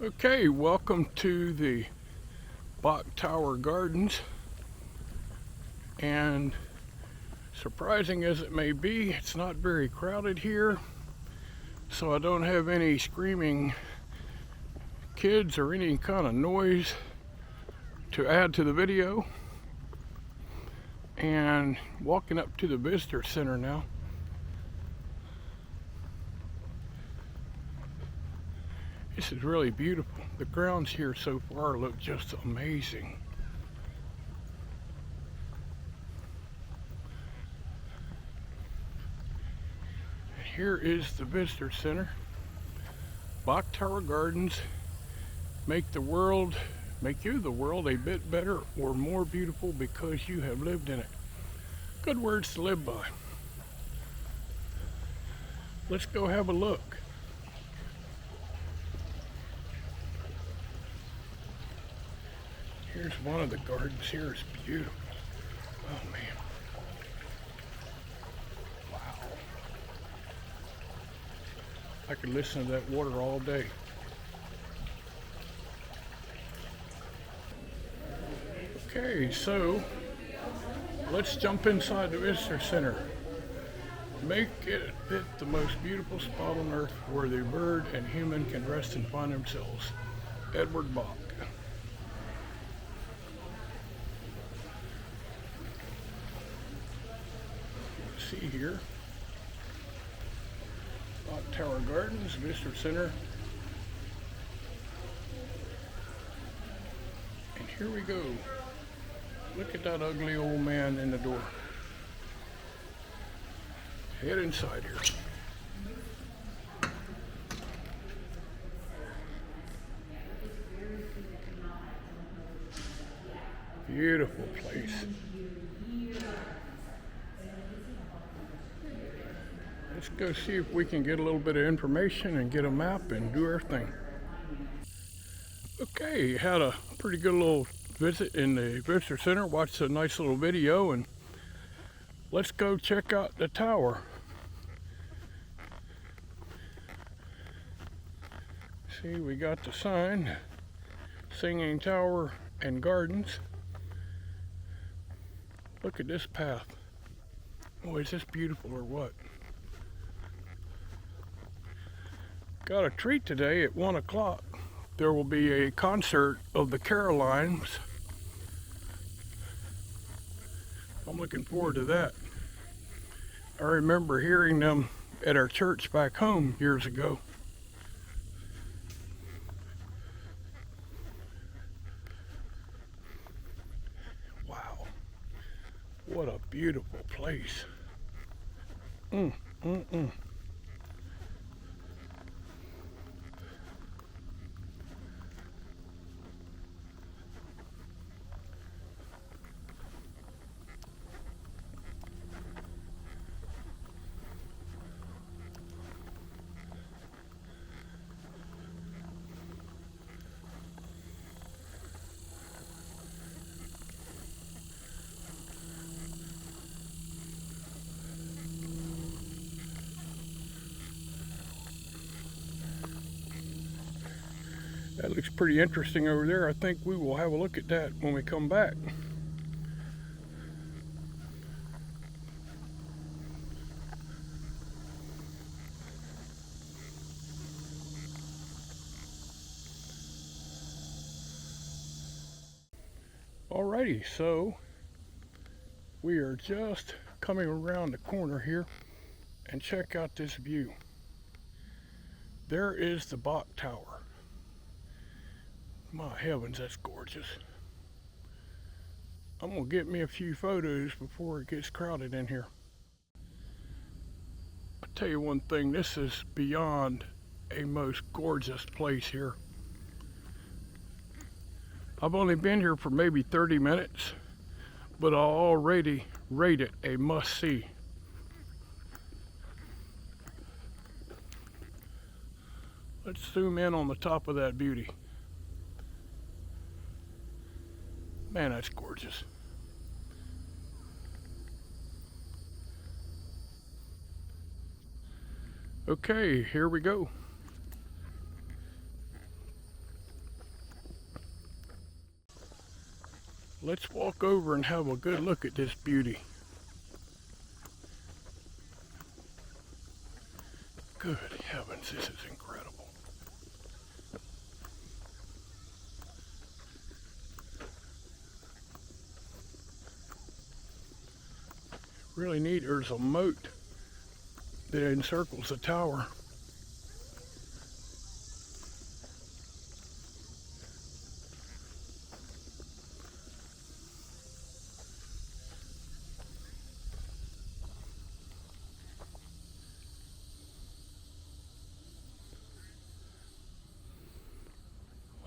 Okay, welcome to the Bok Tower Gardens, and surprising as it may be, it's not very crowded here, so I don't have any screaming kids or any kind of noise to add to the video. And walking up to the visitor center now. This is really beautiful. The grounds here so far look just amazing. Here is the visitor center. Bok Tower Gardens make the world, make you the world a bit better or more beautiful because you have lived in it. Good words to live by. Let's go have a look. Here's one of the gardens here. It's beautiful. Oh man. Wow. I could listen to that water all day. Okay, so let's jump inside the visitor center. Make it the most beautiful spot on earth where the bird and human can rest and find themselves. Edward Bok. See here, Bok Tower Gardens, Visitor Center. And here we go. Look at that ugly old man in the door. Head inside here. Beautiful place. Let's go see if we can get a little bit of information and get a map and do our thing. Okay, had a pretty good little visit in the visitor center, watched a nice little video, and let's go check out the tower. See, we got the sign, Singing Tower and Gardens. Look at this path. Oh, is this beautiful or what? Got a treat today at 1 o'clock. There will be a concert of the Carolines. I'm looking forward to that. I remember hearing them at our church back home years ago. Wow, what a beautiful place. That looks pretty interesting over there. I think we will have a look at that when we come back. Alrighty, so we are just coming around the corner here, and check out this view. There is the Bok Tower. My heavens, that's gorgeous. I'm gonna get me a few photos before it gets crowded in here. I'll tell you one thing, this is beyond a most gorgeous place here. I've only been here for maybe 30 minutes, but I already rate it a must-see. Let's zoom in on the top of that beauty. Man, that's gorgeous. Okay, here we go. Let's walk over and have a good look at this beauty. Good heavens, this is incredible. Really neat, there's a moat that encircles the tower.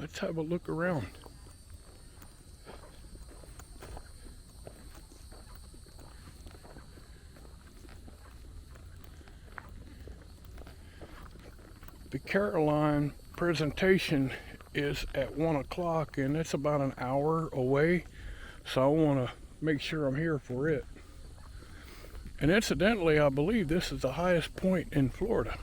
Let's have a look around. The Caroline presentation is at 1 o'clock and it's about an hour away, so I want to make sure I'm here for it. And incidentally, I believe this is the highest point in Florida.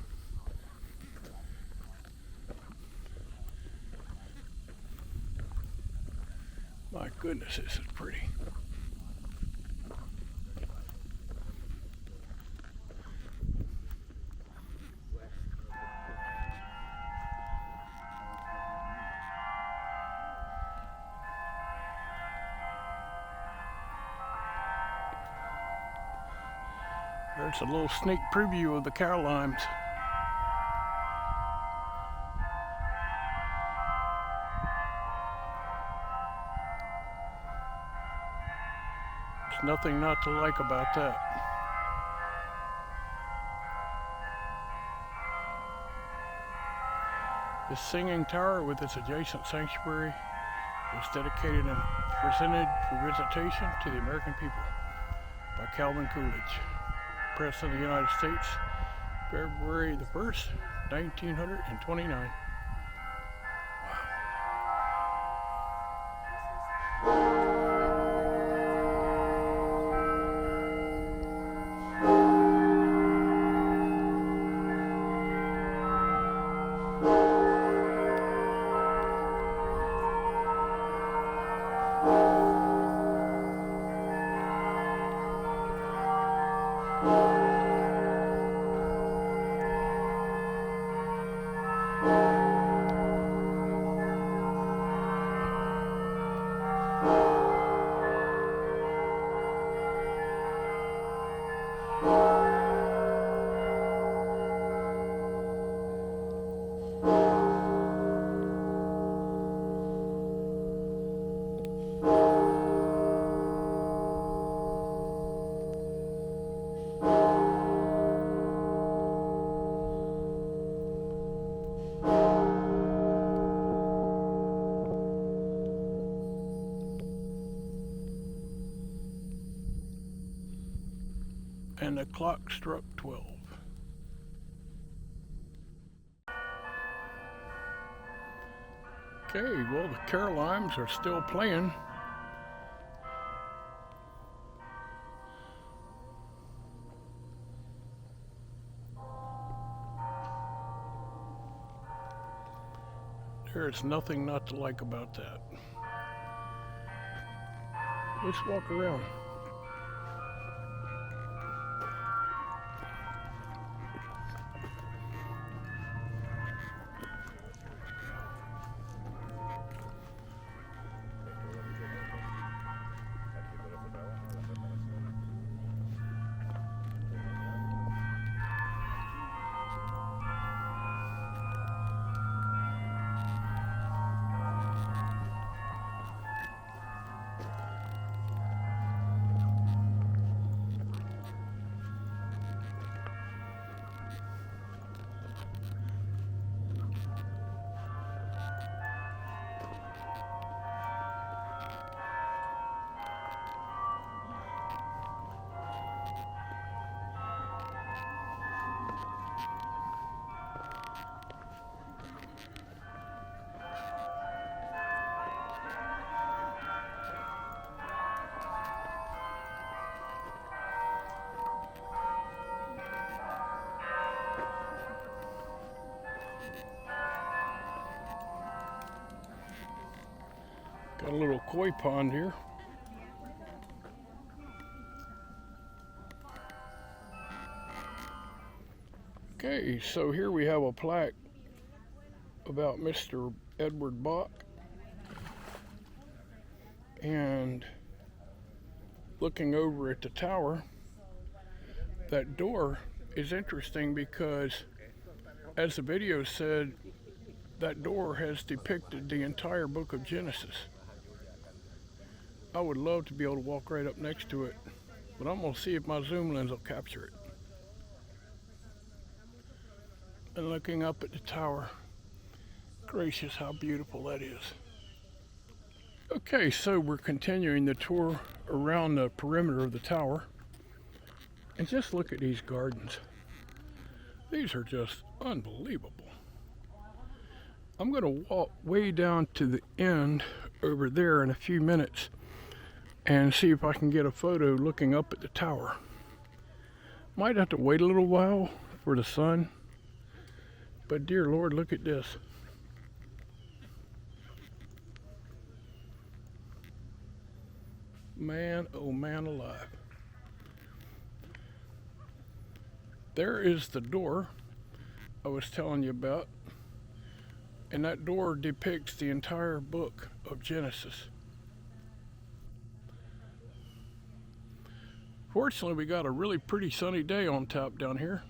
My goodness, this is pretty. There's a little sneak preview of the Carolines. There's nothing not to like about that. This singing tower with its adjacent sanctuary was dedicated and presented for visitation to the American people by Calvin Coolidge, President of the United States, February the 1st, 1929. And the clock struck 12. Okay, well, the Carolines are still playing. There's nothing not to like about that. Let's walk around. Got a little koi pond here. Okay, so here we have a plaque about Mr. Edward Bok. And looking over at the tower, that door is interesting because, as the video said, that door has depicted the entire book of Genesis. I would love to be able to walk right up next to it, but I'm going to see if my zoom lens will capture it. And looking up at the tower, gracious, how beautiful that is. Okay, so we're continuing the tour around the perimeter of the tower. And just look at these gardens. These are just unbelievable. I'm going to walk way down to the end over there in a few minutes and see if I can get a photo looking up at the tower. Might have to wait a little while for the sun, but dear Lord, look at this. Man, oh man alive. There is the door I was telling you about, and that door depicts the entire book of Genesis. Fortunately, we got a really pretty sunny day on top down here,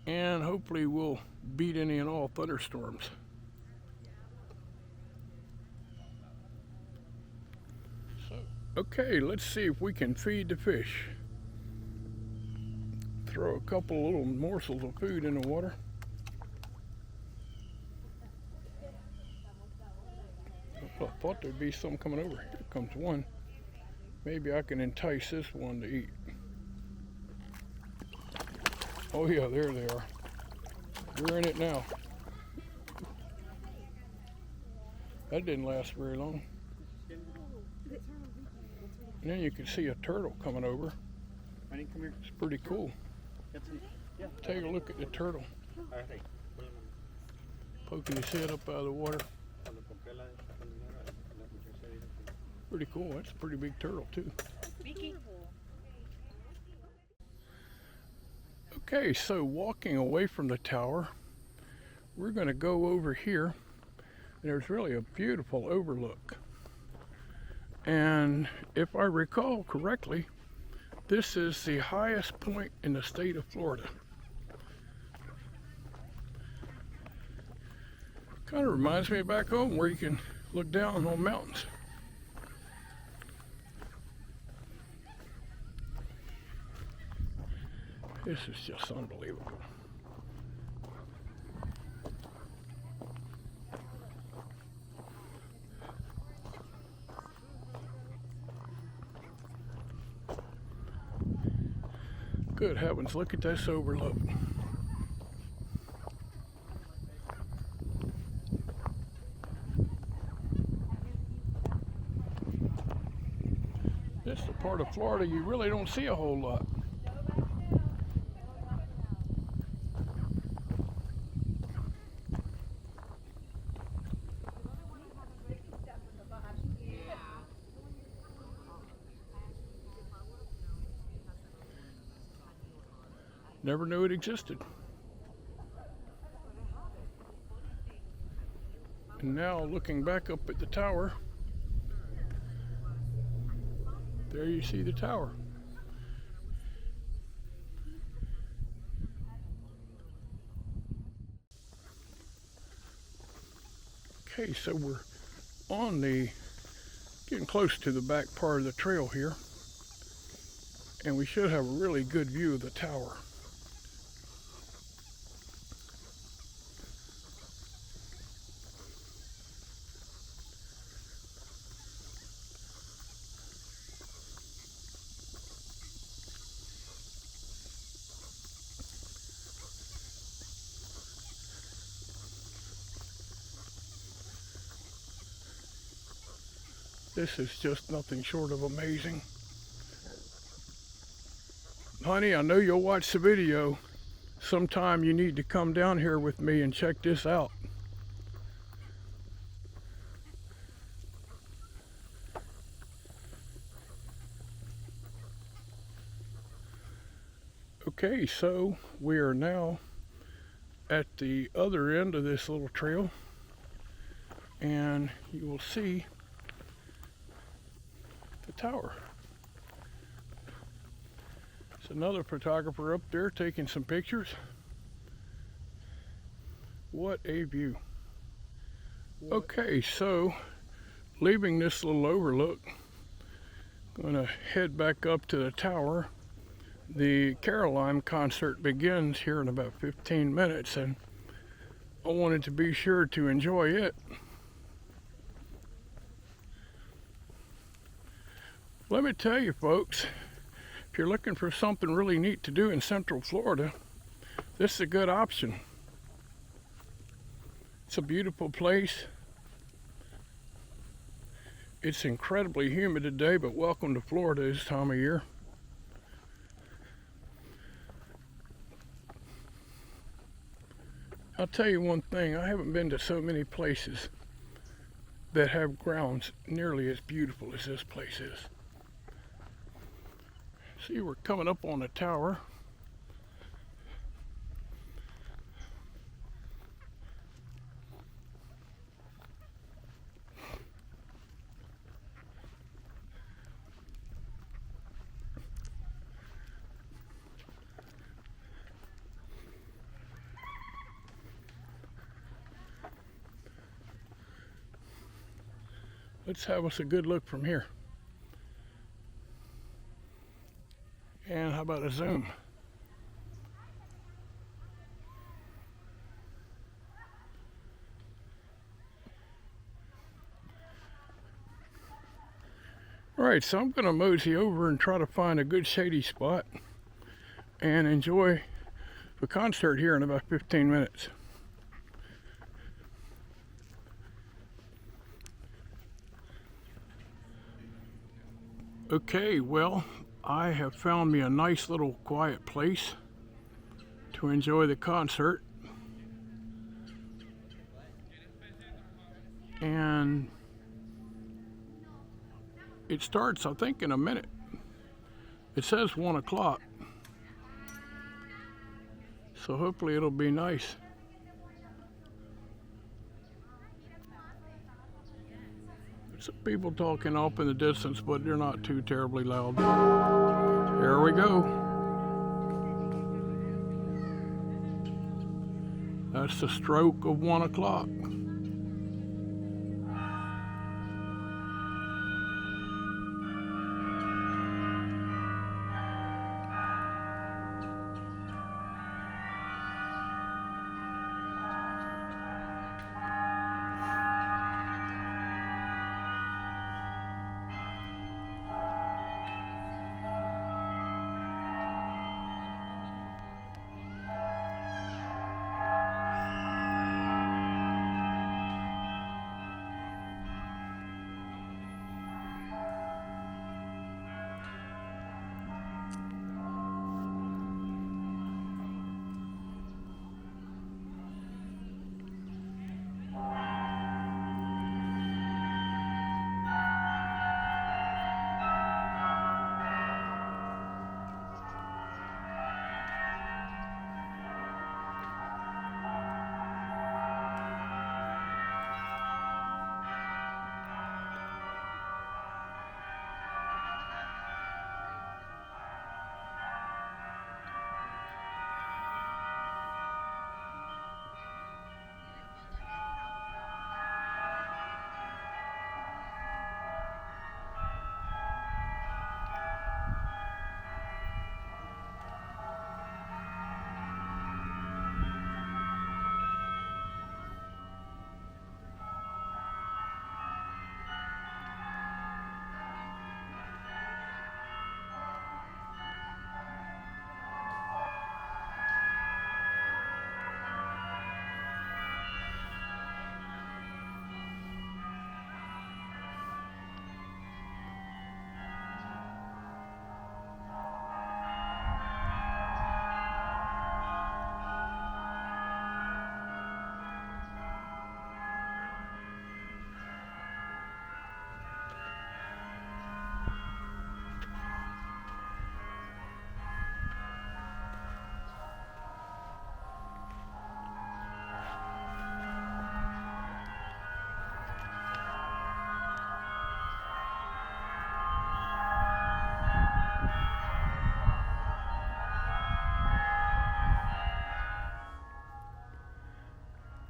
and hopefully we'll beat any and all thunderstorms. So, okay, let's see if we can feed the fish. Throw a couple little morsels of food in the water. I thought there'd be some coming over. Here comes one. Maybe I can entice this one to eat. Oh yeah, there they are. We're in it now. That didn't last very long. And then you can see a turtle coming over. It's pretty cool. Take a look at the turtle. Poking his head up out of the water. Pretty cool. That's a pretty big turtle too. Okay, so walking away from the tower, we're going to go over here. There's really a beautiful overlook. And if I recall correctly, this is the highest point in the state of Florida. Kind of reminds me of back home where you can look down on mountains. This is just unbelievable. Good heavens, look at this overlook. This is the part of Florida you really don't see a whole lot. Never knew it existed. And now looking back up at the tower, there you see the tower. Okay, so we're on getting close to the back part of the trail here, and we should have a really good view of the tower. This is just nothing short of amazing. Honey, I know you'll watch the video. Sometime you need to come down here with me and check this out. Okay, so we are now at the other end of this little trail, and you will see the tower. There's another photographer up there taking some pictures. What a view. Okay, so leaving this little overlook, I'm gonna head back up to the tower. The Caroline concert begins here in about 15 minutes, and I wanted to be sure to enjoy it. Let me tell you folks, if you're looking for something really neat to do in Central Florida, this is a good option. It's a beautiful place. It's incredibly humid today, but welcome to Florida this time of year. I'll tell you one thing, I haven't been to so many places that have grounds nearly as beautiful as this place is. See, we're coming up on the tower. Let's have us a good look from here. And how about a zoom? Alright, so I'm going to mosey over and try to find a good shady spot and enjoy the concert here in about 15 minutes. Okay, well, I have found me a nice little quiet place to enjoy the concert. And it starts, I think, in a minute. It says 1 o'clock. So hopefully it'll be nice. There's some people talking up in the distance, but they're not too terribly loud. Here we go. That's the stroke of 1 o'clock.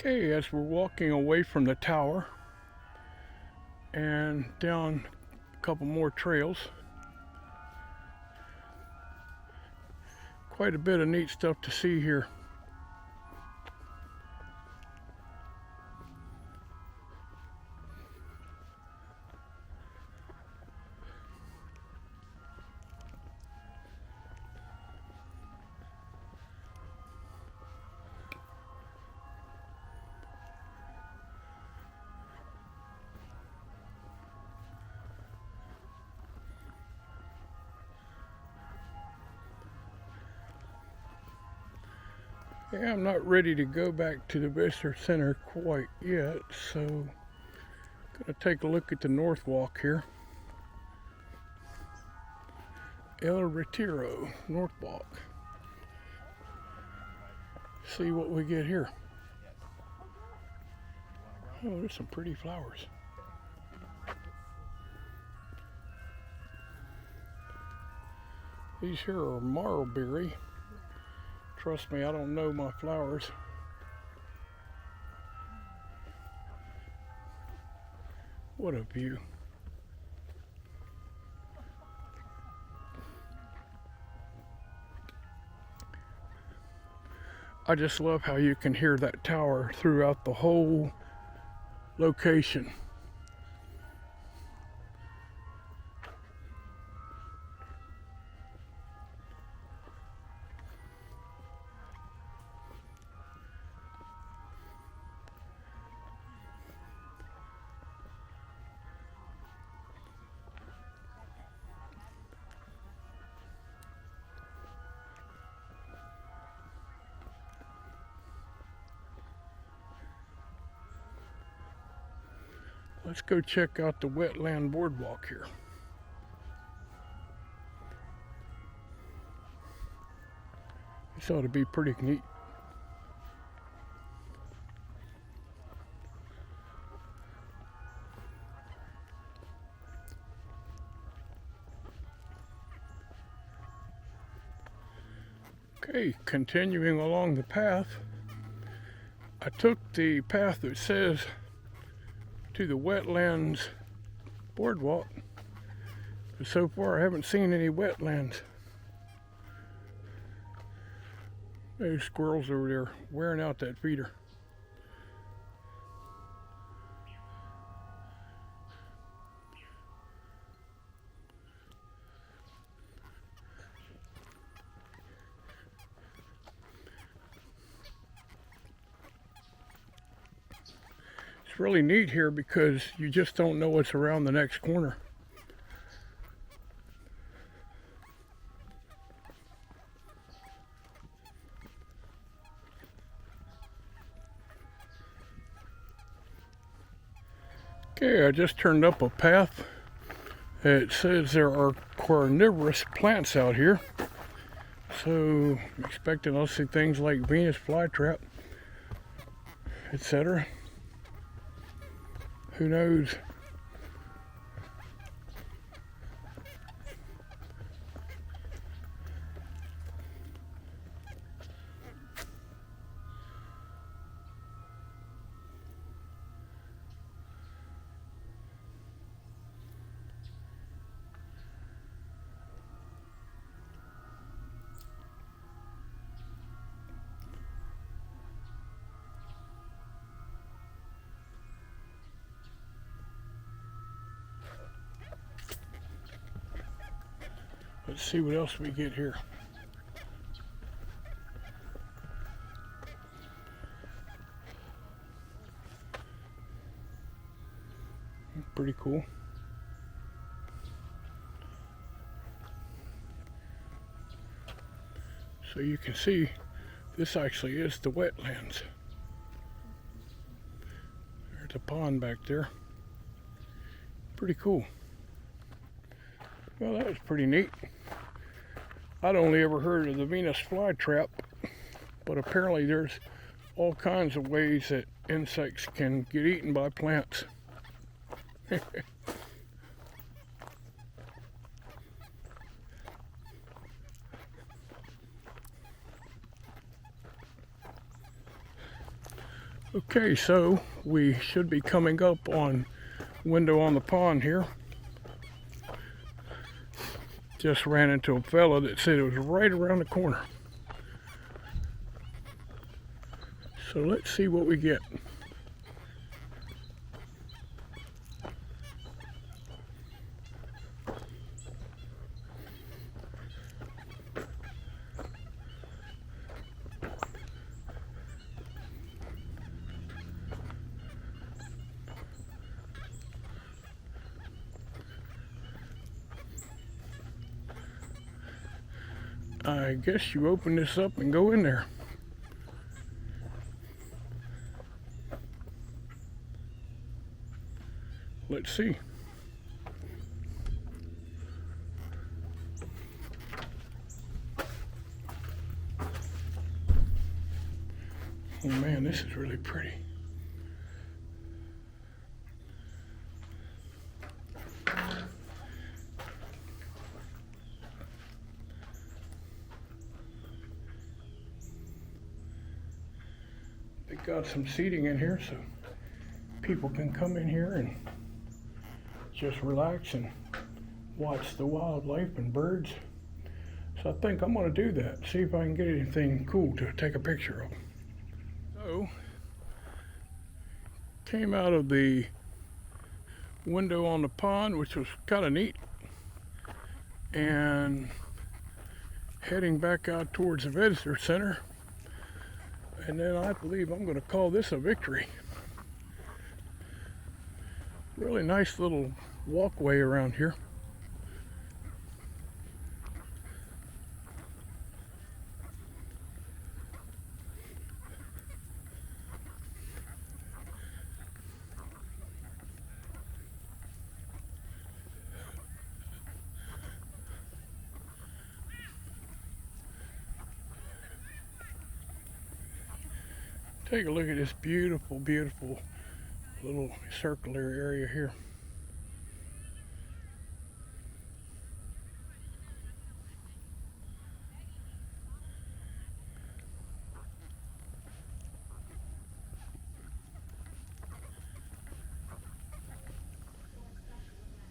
Okay, as we're walking away from the tower and down a couple more trails, quite a bit of neat stuff to see here. Yeah, I'm not ready to go back to the visitor center quite yet, so I'm gonna take a look at the North Walk here. El Retiro, North Walk. See what we get here. Oh, there's some pretty flowers. These here are marlberry. Trust me, I don't know my flowers. What a view. I just love how you can hear that tower throughout the whole location. Let's go check out the wetland boardwalk here. This ought to be pretty neat. Okay, continuing along the path, I took the path that says to the wetlands boardwalk, but so far I haven't seen any wetlands. Those squirrels over there wearing out that feeder. It's really neat here because you just don't know what's around the next corner. Okay, I just turned up a path. It says there are carnivorous plants out here. So I'm expecting I'll see things like Venus flytrap, etc. Who knows? Let's see what else we get here. Pretty cool. So you can see this actually is the wetlands. There's a pond back there. Pretty cool. Well, that was pretty neat. I'd only ever heard of the Venus flytrap, but apparently there's all kinds of ways that insects can get eaten by plants. Okay, so we should be coming up on window on the pond here. Just ran into a fella that said it was right around the corner. So let's see what we get. I guess you open this up and go in there. Let's see. Oh man, this is really pretty. They got some seating in here so people can come in here and just relax and watch the wildlife and birds. So I think I'm going to do that. See if I can get anything cool to take a picture of. So, came out of the window on the pond, which was kind of neat, and heading back out towards the visitor center. And then I believe I'm going to call this a victory. Really nice little walkway around here. Take a look at this beautiful, beautiful little circular area here.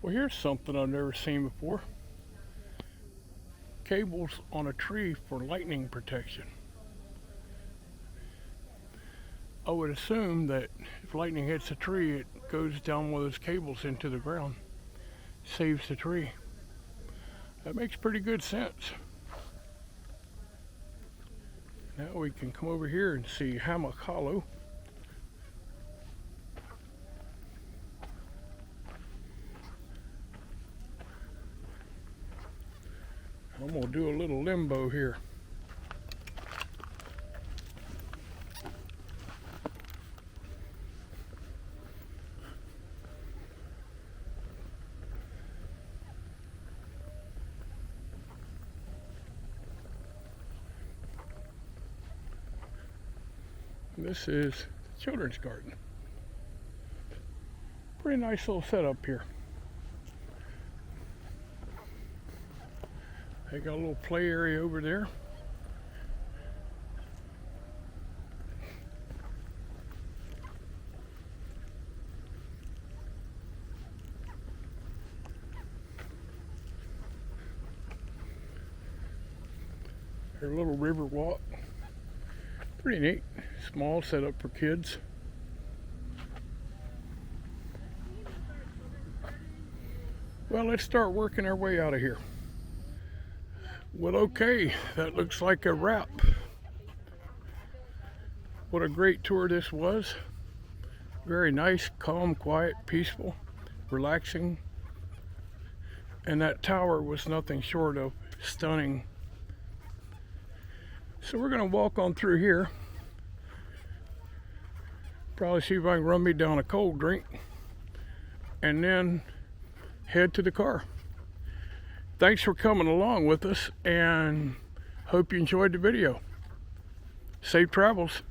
Well, here's something I've never seen before. Cables on a tree for lightning protection. I would assume that if lightning hits a tree, it goes down one of those cables into the ground, saves the tree. That makes pretty good sense. Now we can come over here and see Hammock Hollow. I'm going to do a little limbo here. This is the children's garden. Pretty nice little setup here. They got a little play area over there. Their little river walk. Pretty neat. Small setup for kids. Well, let's start working our way out of here. Well, okay, that looks like a wrap. What a great tour this was. Very nice, calm, quiet, peaceful, relaxing. And that tower was nothing short of stunning. So we're going to walk on through here. Probably see if I can run me down a cold drink. And then head to the car. Thanks for coming along with us, and hope you enjoyed the video. Safe travels.